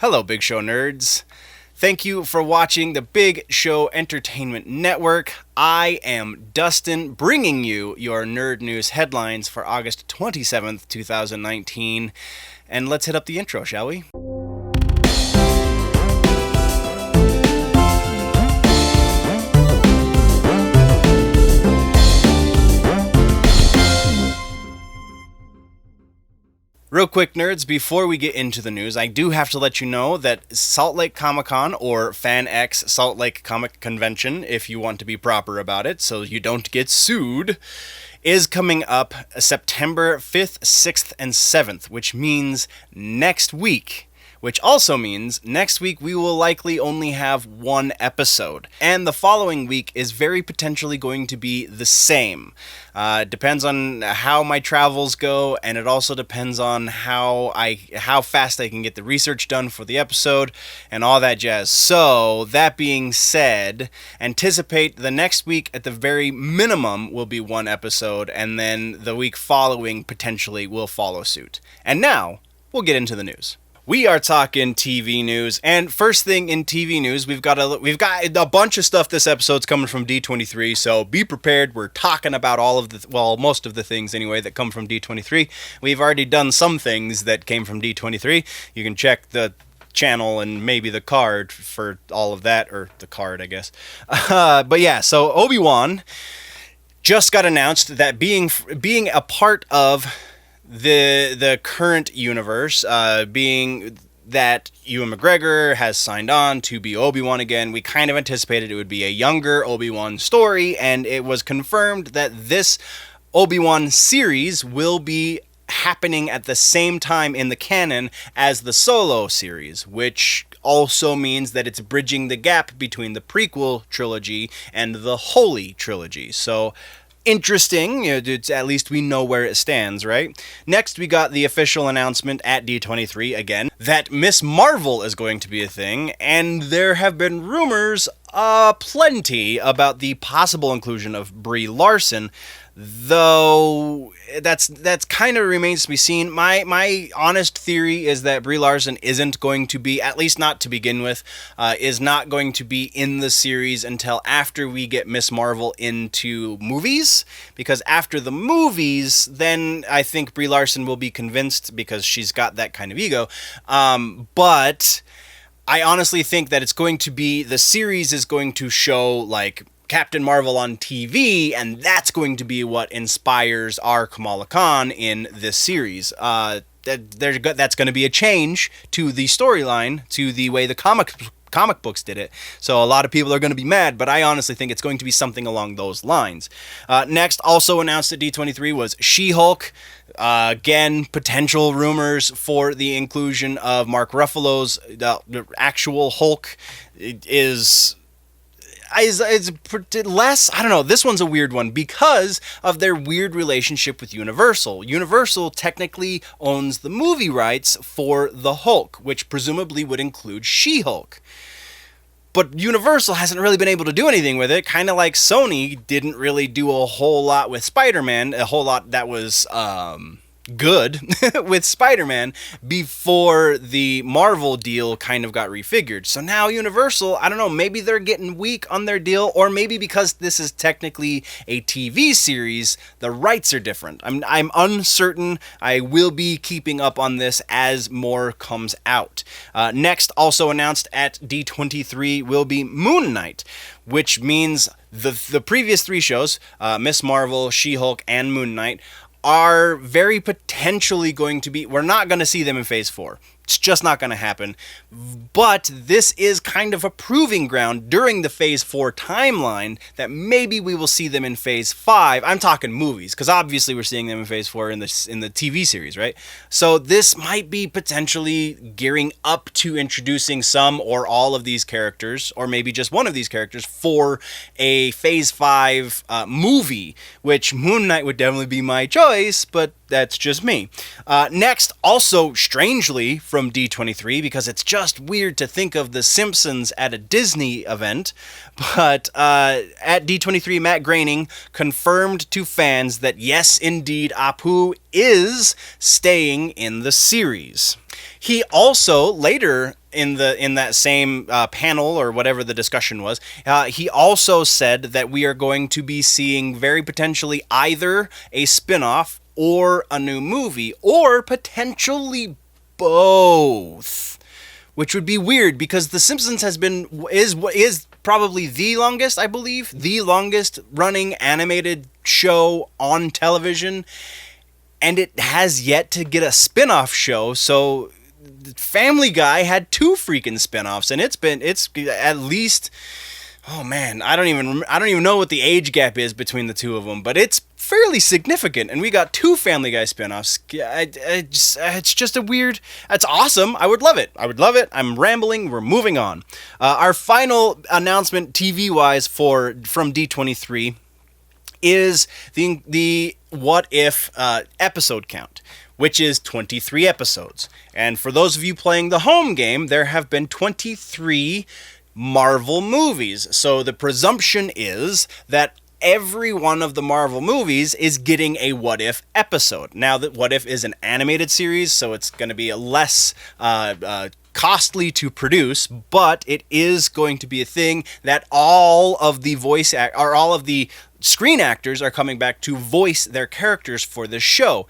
Hello, Big Show nerds. Thank you for watching the Big Show Entertainment Network. I am Dustin, bringing you your nerd news headlines for August 27th, 2019. And let's hit up the intro, shall we? Real quick, nerds, before we get into the news, I do have to let you know that Salt Lake Comic-Con, or FanX Salt Lake Comic Convention, if you want to be proper about it, so you don't get sued, is coming up September 5th, 6th, and 7th, which means next week. Which also means next week we will likely only have one episode. And the following week is very potentially going to be the same. Depends on how my travels go, and it also depends on how fast I can get the research done for the episode and all that jazz. So, that being said, anticipate the next week at the very minimum will be one episode, and then the week following potentially will follow suit. And now, we'll get into the news. We are talking TV news, and first thing in TV news, we've got a bunch of stuff this episode's coming from D23, so be prepared. We're talking about most of the things anyway that come from D23. We've already done some things that came from D23. You can check the channel and maybe the card for all of that, or the card, I guess. But yeah, so Obi-Wan just got announced that being a part of the current universe, being that Ewan McGregor has signed on to be Obi-Wan again, we kind of anticipated it would be a younger Obi-Wan story, and it was confirmed that this Obi-Wan series will be happening at the same time in the canon as the Solo series, which also means that it's bridging the gap between the prequel trilogy and the Holy Trilogy. So, interesting, at least we know where it stands, right? Next, we got the official announcement at D23 again that Ms. Marvel is going to be a thing, and there have been rumors plenty about the possible inclusion of Brie Larson, though that's kind of remains to be seen. My honest theory is that Brie Larson isn't going to be, at least not to begin with, is not going to be in the series until after we get Ms. Marvel into movies, because after the movies, then I think Brie Larson will be convinced because she's got that kind of ego, but I honestly think that the series is going to show, like, Captain Marvel on TV, and that's going to be what inspires our Kamala Khan in this series. That's going to be a change to the storyline, to the way the comic books did it. So a lot of people are going to be mad, but I honestly think it's going to be something along those lines. Next, also announced at D23 was She-Hulk. Again, potential rumors for the inclusion of Mark Ruffalo's actual Hulk is less, I don't know, this one's a weird one because of their weird relationship with Universal. Universal technically owns the movie rights for the Hulk, which presumably would include She-Hulk. But Universal hasn't really been able to do anything with it, kind of like Sony didn't really do a whole lot with Spider-Man, a whole lot that was good with Spider-Man before the Marvel deal kind of got refigured. So now Universal, I don't know, maybe they're getting weak on their deal, or maybe because this is technically a TV series, the rights are different. I'm uncertain. I will be keeping up on this as more comes out. Next, also announced at D23 will be Moon Knight, which means the previous three shows, Ms. Marvel, She-Hulk, and Moon Knight, are very potentially going to be, we're not going to see them in Phase 4. It's just not going to happen. But this is kind of a proving ground during the Phase 4 timeline that maybe we will see them in Phase 5. I'm talking movies, because obviously we're seeing them in Phase 4 in the TV series, right? So this might be potentially gearing up to introducing some or all of these characters, or maybe just one of these characters, for a Phase 5 movie, which Moon Knight would definitely be my choice, but that's just me. Next, also strangely from D23, because it's just weird to think of the Simpsons at a Disney event, but at D23, Matt Groening confirmed to fans that yes, indeed, Apu is staying in the series. He also later in that same panel or whatever the discussion was, he also said that we are going to be seeing very potentially either a spin-off or a new movie, or potentially both, which would be weird because The Simpsons is probably the longest, I believe, the longest running animated show on television, and it has yet to get a spin-off show. So Family Guy had 2 freaking spin-offs, and it's at least, oh man, I don't even know what the age gap is between the 2 of them, but it's fairly significant, and we got 2 Family Guy spin-offs. It's just a weird. That's awesome. I would love it. I'm rambling. We're moving on. Our final announcement, TV-wise, from D23, is the What If episode count, which is 23 episodes. And for those of you playing the home game, there have been 23 Marvel movies. So the presumption is that every one of the Marvel movies is getting a What If episode. Now, that What If is an animated series, so it's going to be less costly to produce, but it is going to be a thing that all of the screen actors are coming back to voice their characters for the show,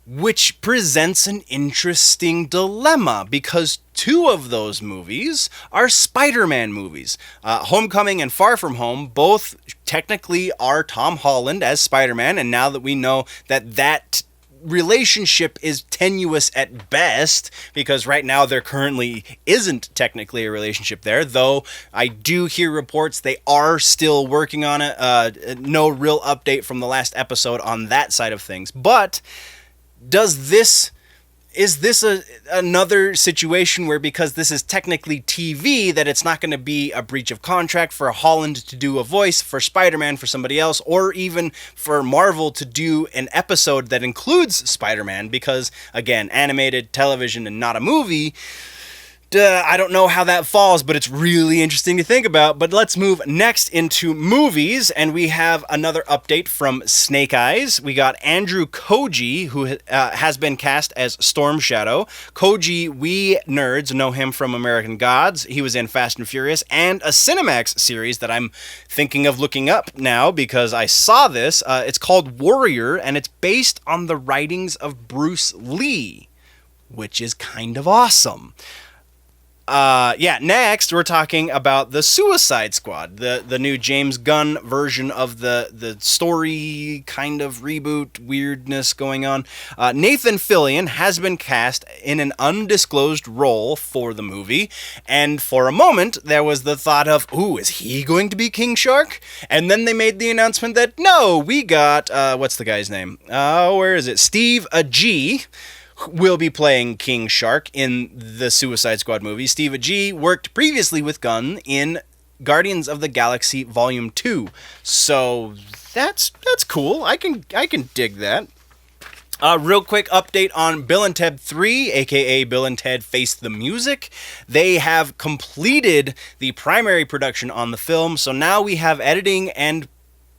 which presents an interesting dilemma because 2 of those movies are Spider-Man movies. Homecoming and Far From Home both technically are Tom Holland as Spider-Man, and now that we know that relationship is tenuous at best, because right now there currently isn't technically a relationship there, though I do hear reports they are still working on it. No real update from the last episode on that side of things, but is this another situation where, because this is technically TV, that it's not going to be a breach of contract for Holland to do a voice for Spider-Man for somebody else, or even for Marvel to do an episode that includes Spider-Man, because, again, animated television and not a movie. I don't know how that falls, but it's really interesting to think about. But let's move next into movies, and we have another update from Snake Eyes. We got Andrew Koji, who has been cast as Storm Shadow. Koji, we nerds know him from American Gods. He was in Fast and Furious, and a Cinemax series that I'm thinking of looking up now because I saw this. It's called Warrior, and it's based on the writings of Bruce Lee, which is kind of awesome. Next we're talking about the Suicide Squad, the new James Gunn version of the story kind of reboot weirdness going on. Nathan Fillion has been cast in an undisclosed role for the movie, and for a moment there was the thought of, ooh, is he going to be King Shark? And then they made the announcement that, no, we got, what's the guy's name? Where is it? Steve Agee will be playing King Shark in the Suicide Squad movie. Steve Agee worked previously with Gunn in Guardians of the Galaxy Volume 2. So that's cool. I can dig that. Real quick update on Bill and Ted 3, aka Bill and Ted Face the Music. They have completed the primary production on the film, so now we have editing and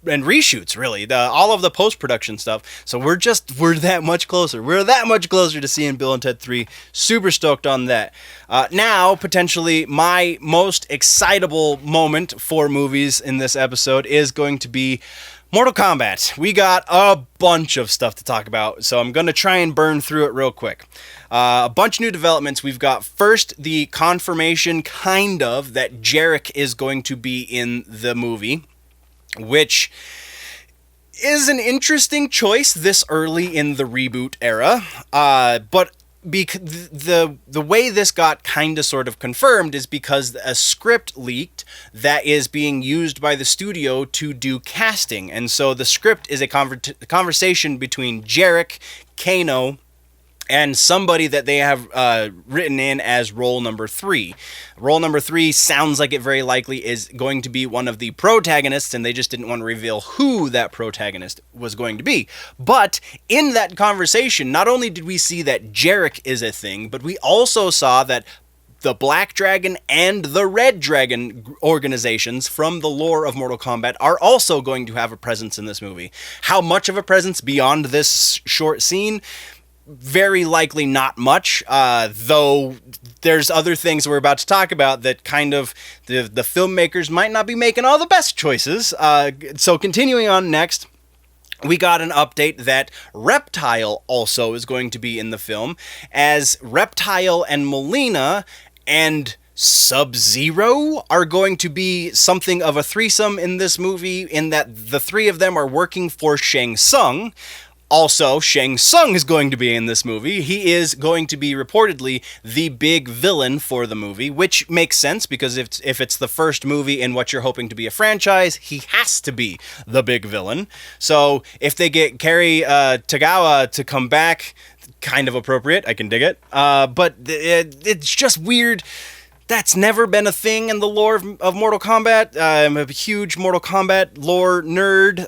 reshoots, really, all of the post-production stuff. So we're that much closer. We're that much closer to seeing Bill and Ted 3. Super stoked on that. Now, potentially, my most excitable moment for movies in this episode is going to be Mortal Kombat. We got a bunch of stuff to talk about, so I'm going to try and burn through it real quick. A bunch of new developments. We've got first the confirmation, kind of, that Jarek is going to be in the movie, which is an interesting choice this early in the reboot era. But the way this got kind of sort of confirmed is because a script leaked that is being used by the studio to do casting. And so the script is a conversation between Jarek, Kano, and somebody that they have written in as role number 3. Role number 3 sounds like it very likely is going to be one of the protagonists, and they just didn't want to reveal who that protagonist was going to be. But in that conversation, not only did we see that Jarek is a thing, but we also saw that the Black Dragon and the Red Dragon organizations from the lore of Mortal Kombat are also going to have a presence in this movie. How much of a presence beyond this short scene? very likely not much, though there's other things we're about to talk about that kind of the filmmakers might not be making all the best choices. So continuing on next, we got an update that Reptile also is going to be in the film, as Reptile and Melina and Sub-Zero are going to be something of a threesome in this movie, in that the three of them are working for Shang Tsung. Also, Shang Tsung is going to be in this movie. He is going to be reportedly the big villain for the movie, which makes sense because if it's the first movie in what you're hoping to be a franchise, he has to be the big villain. So if they get Kerry Tagawa to come back, kind of appropriate. I can dig it. But it's just weird. That's never been a thing in the lore of Mortal Kombat. I'm a huge Mortal Kombat lore nerd,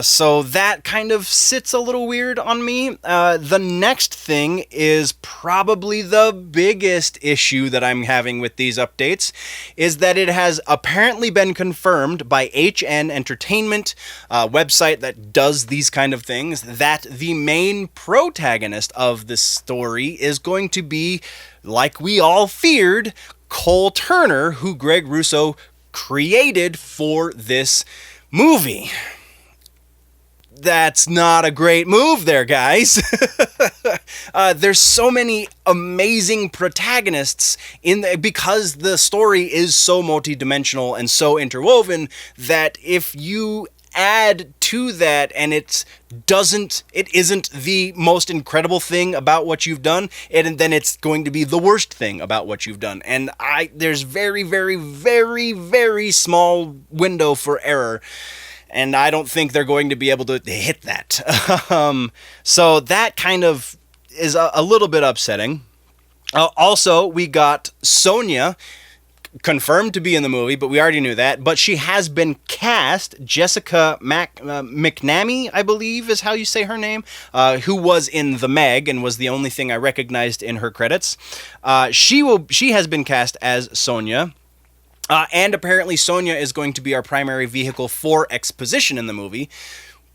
so that kind of sits a little weird on me. The next thing is probably the biggest issue that I'm having with these updates, is that it has apparently been confirmed by HN Entertainment, a website that does these kind of things, that the main protagonist of the story is going to be, like we all feared, Cole Turner, who Greg Russo created for this movie. That's not a great move there, guys. There's so many amazing protagonists because the story is so multidimensional and so interwoven, that if you add to that and it isn't the most incredible thing about what you've done, and then it's going to be the worst thing about what you've done. And there's very, very, very, very small window for error, and I don't think they're going to be able to hit that. So that kind of is a little bit upsetting. Also, we got Sonya confirmed to be in the movie, but we already knew that. But she has been cast. Jessica McNamee, I believe is how you say her name, who was in The Meg and was the only thing I recognized in her credits. She has been cast as Sonya. And apparently Sonya is going to be our primary vehicle for exposition in the movie,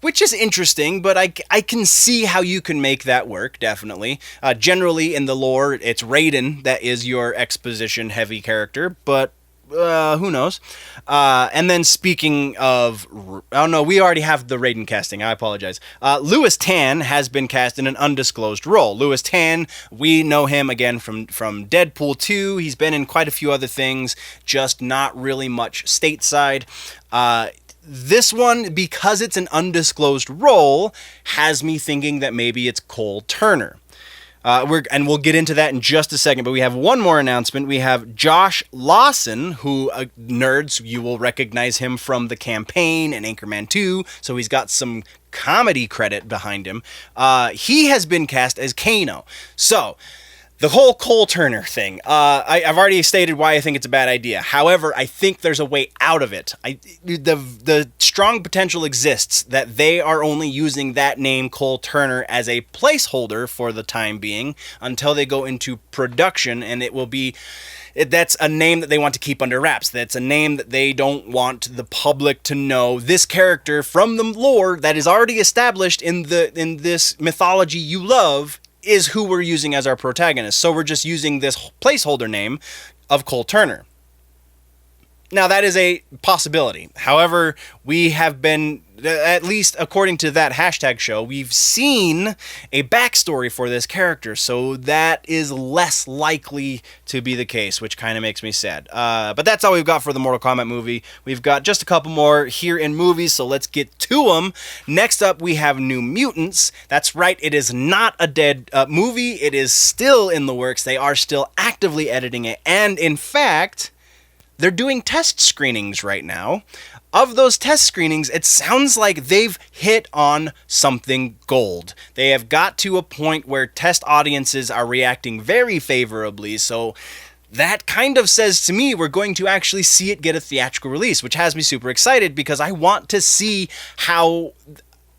which is interesting, but I can see how you can make that work, definitely. Generally, in the lore, it's Raiden that is your exposition-heavy character, but who knows? And then speaking of... Oh, no, we already have the Raiden casting. I apologize. Lewis Tan has been cast in an undisclosed role. Lewis Tan, we know him, again, from Deadpool 2. He's been in quite a few other things, just not really much stateside. This one, because it's an undisclosed role, has me thinking that maybe it's Cole Turner. And we'll get into that in just a second, but we have one more announcement. We have Josh Lawson, who, nerds, you will recognize him from The Campaign and Anchorman 2, so he's got some comedy credit behind him. He has been cast as Kano. So, the whole Cole Turner thing, I've already stated why I think it's a bad idea. However, I think there's a way out of it. The strong potential exists that they are only using that name, Cole Turner, as a placeholder for the time being until they go into production, and it will be... That's a name that they want to keep under wraps. That's a name that they don't want the public to know. This character from the lore that is already established in this mythology you love is who we're using as our protagonist. So we're just using this placeholder name of Cole Turner. Now, that is a possibility. However, we have been, at least according to that hashtag show, we've seen a backstory for this character, so that is less likely to be the case, which kind of makes me sad. But that's all we've got for the Mortal Kombat movie. We've got just a couple more here in movies, so let's get to them. Next up, we have New Mutants. That's right, it is not a dead movie. It is still in the works. They are still actively editing it, and in fact... they're doing test screenings right now. Of those test screenings, it sounds like they've hit on something gold. They have got to a point where test audiences are reacting very favorably, so that kind of says to me we're going to actually see it get a theatrical release, which has me super excited because I want to see how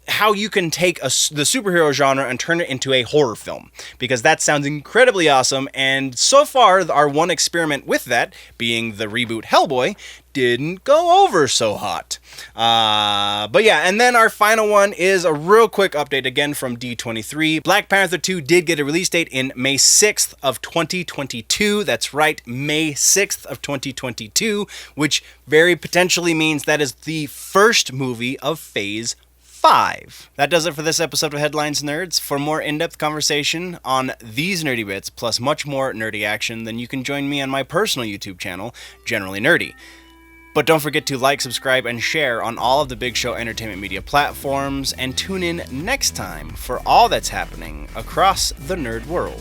how you can take the superhero genre and turn it into a horror film, because that sounds incredibly awesome, and so far our one experiment with that, being the reboot Hellboy, didn't go over so hot. But yeah, and then our final one is a real quick update again from D23. Black Panther 2 did get a release date in May 6th of 2022. That's right, May 6th of 2022, which very potentially means that is the first movie of Phase 5. That does it for this episode of Headlines Nerds. For more in-depth conversation on these nerdy bits, plus much more nerdy action, then you can join me on my personal YouTube channel, Generally Nerdy. But don't forget to like, subscribe, and share on all of the Big Show Entertainment Media platforms, and tune in next time for all that's happening across the nerd world.